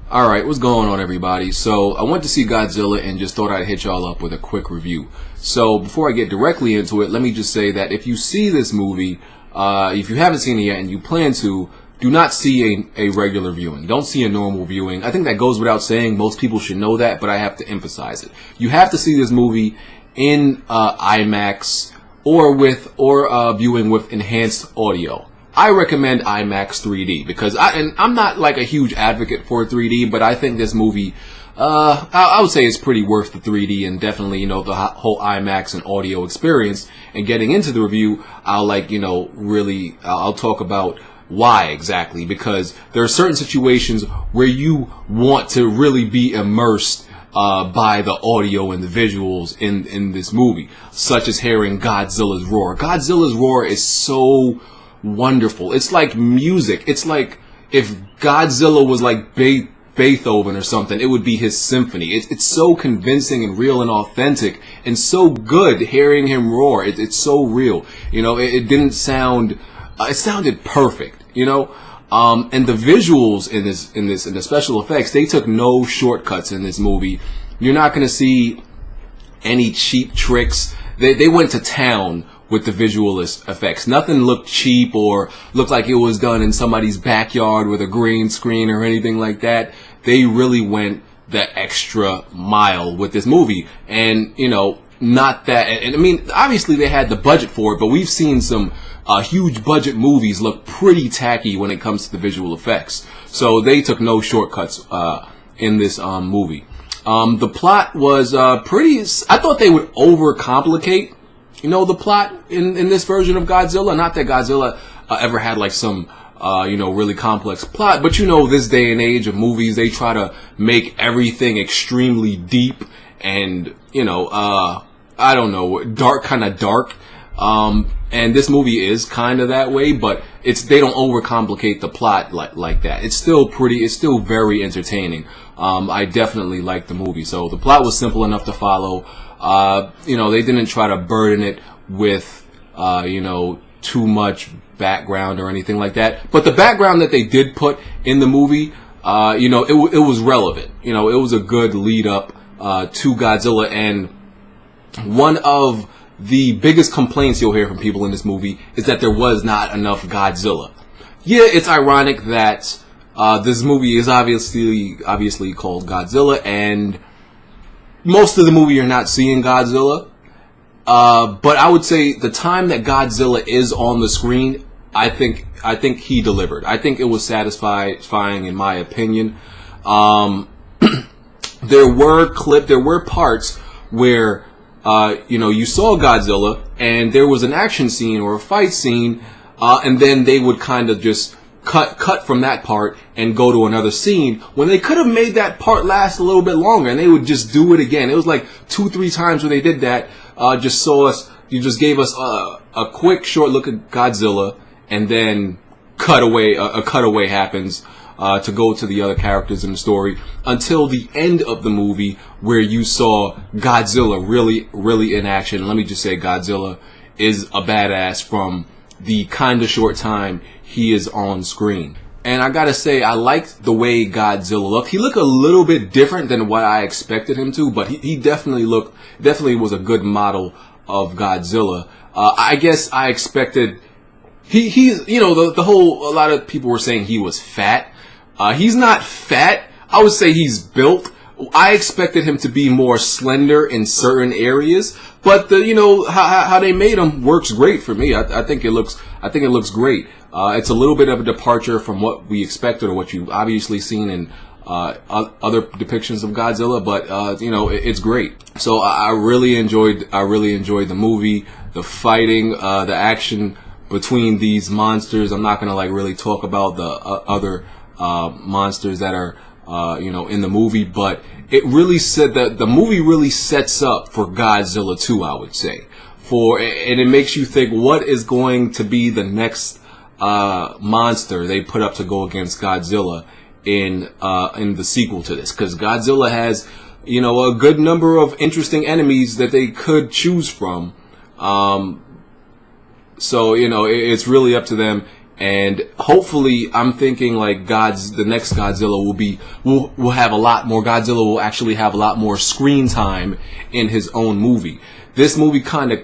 Alright, what's going on, everybody? So, I went to see Godzilla and just thought I'd hit y'all up with a quick review. So, before I get directly into it, let me just say that if you see this movie, if you haven't seen it yet and you plan to, do not see a regular viewing. Don't see a normal viewing. I think that goes without saying. Most people should know that, but I have to emphasize it. You have to see this movie in IMAX or viewing with enhanced audio. I recommend IMAX 3D because I'm not like a huge advocate for 3D, but I think this movie, I would say it's pretty worth the 3D and definitely, the whole IMAX and audio experience. And getting into the review, I'll I'll talk about why exactly, because there are certain situations where you want to really be immersed by the audio and the visuals in this movie, such as hearing Godzilla's roar. Godzilla's roar is so wonderful. It's like music. It's like if Godzilla was like Beethoven or something, it would be his symphony. It's so convincing and real and authentic and so good hearing him roar. It's so real. It didn't sound, it sounded perfect, and the visuals in the special effects, they took no shortcuts in this movie. You're not going to see any cheap tricks. They went to town with the visual effects. Nothing looked cheap or looked like it was done in somebody's backyard with a green screen or anything like that. They really went the extra mile with this movie. And, not that, and I mean, obviously they had the budget for it, but we've seen some huge budget movies look pretty tacky when it comes to the visual effects. So they took no shortcuts in this movie. The plot was pretty, I thought they would overcomplicate the plot in this version of Godzilla. Not that Godzilla ever had like some, really complex plot, but this day and age of movies, they try to make everything extremely deep and, I don't know, kind of dark. And this movie is kind of that way, but they don't overcomplicate the plot like that. It's still very entertaining. I definitely liked the movie. So the plot was simple enough to follow. They didn't try to burden it with, too much background or anything like that. But the background that they did put in the movie, it was relevant. It was a good lead up to Godzilla. And one of the biggest complaints you'll hear from people in this movie is that there was not enough Godzilla. Yeah, it's ironic that this movie is obviously called Godzilla, and most of the movie you're not seeing Godzilla. But I would say the time that Godzilla is on the screen, I think he delivered. I think it was satisfying in my opinion. There were parts where you saw Godzilla and there was an action scene or a fight scene, and then they would kind of just cut from that part and go to another scene when they could have made that part last a little bit longer, and they would just do it again. It was like 2-3 times where they did that. You just gave us a quick short look at Godzilla, and then a cutaway happens to go to the other characters in the story until the end of the movie where you saw Godzilla really in action. Let me just say, Godzilla is a badass from the kind of short time he is on screen. And I gotta say, I liked the way Godzilla looked. He looked a little bit different than what I expected him to, but he definitely was a good model of Godzilla. I guess I expected, a lot of people were saying he was fat. He's not fat. I would say he's built. I expected him to be more slender in certain areas, but how they made him works great for me. I think it looks great. It's a little bit of a departure from what we expected or what you've obviously seen in other depictions of Godzilla, but it's great. So I really enjoyed the movie, the fighting, the action between these monsters. I'm not gonna really talk about the other monsters that are in the movie, but it really said that the movie really sets up for Godzilla 2, I would say, and it makes you think what is going to be the next monster they put up to go against Godzilla in the sequel to this, because Godzilla has a good number of interesting enemies that they could choose from. So it's really up to them And hopefully, I'm thinking like the next Godzilla will have a lot more. Godzilla will actually have a lot more screen time in his own movie. This movie kind of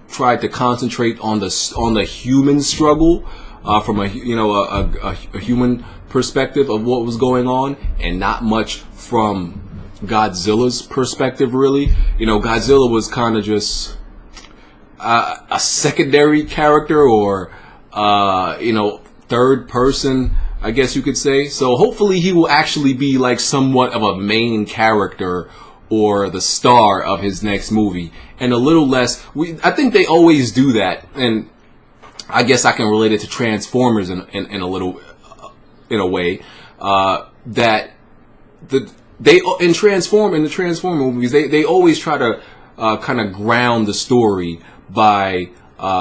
tried to concentrate on the human struggle from a human perspective of what was going on, and not much from Godzilla's perspective. Really, Godzilla was kind of just a secondary character, or third person, I guess you could say. So hopefully he will actually be like somewhat of a main character or the star of his next movie, and a little less. I think they always do that, and I guess I can relate it to Transformers in a way that in the Transformer movies they always try to kind of ground the story by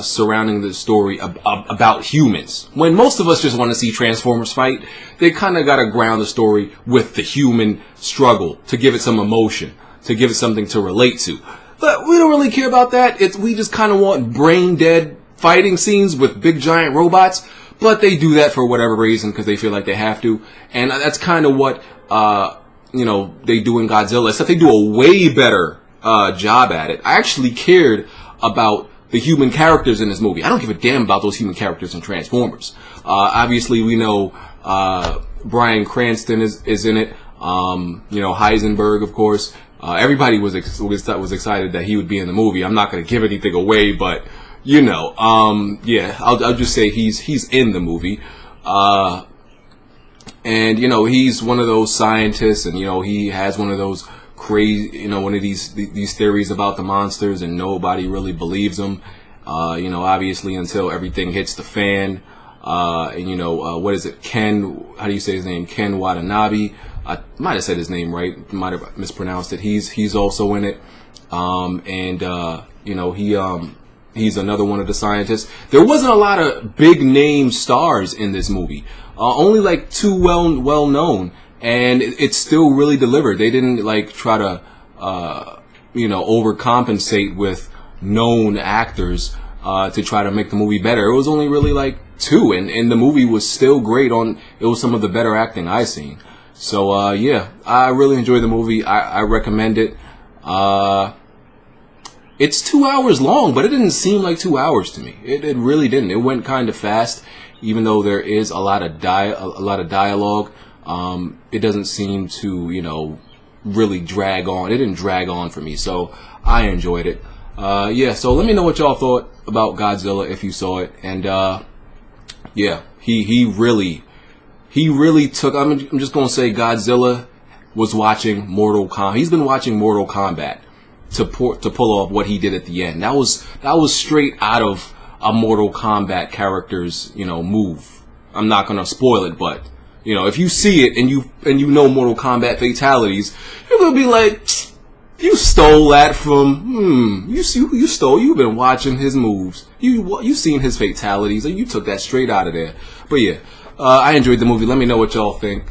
surrounding the story about humans. When most of us just want to see Transformers fight, they kind of got to ground the story with the human struggle to give it some emotion, to give it something to relate to. But we don't really care about that. We just kind of want brain dead fighting scenes with big giant robots. But they do that for whatever reason, because they feel like they have to. And that's kind of what they do in Godzilla, except they do a way better job at it. I actually cared about the human characters in this movie. I don't give a damn about those human characters in Transformers. Obviously, we know Bryan Cranston is in it. Heisenberg, of course. Everybody was excited that he would be in the movie. I'm not going to give anything away, but I'll just say he's in the movie. And he's one of those scientists, and he has one of those crazy, one of these theories about the monsters, and nobody really believes them. Obviously until everything hits the fan. What is it? How do you say his name? Ken Watanabe. I might have said his name right. Might have mispronounced it. He's also in it. He's another one of the scientists. There wasn't a lot of big name stars in this movie. Only like two well known, and it still really delivered. They didn't like try to overcompensate with known actors to try to make the movie better. It was only really like two, and the movie was still great. It was some of the better acting I've seen. So I really enjoyed the movie. I recommend it. It's 2 hours long, but it didn't seem like 2 hours to me. It really didn't. It went kind of fast, even though there is a lot of dialogue. It doesn't seem to, really drag on. It didn't drag on for me, so I enjoyed it. So let me know what y'all thought about Godzilla if you saw it. And he really took. I'm just gonna say Godzilla was watching Mortal Kombat. He's been watching Mortal Kombat to pull off what he did at the end. That was straight out of a Mortal Kombat character's move. I'm not gonna spoil it, but if you see it and you know Mortal Kombat fatalities, you're gonna be like, you stole that from you've been watching his moves. You seen his fatalities, and you took that straight out of there. But I enjoyed the movie. Let me know what y'all think.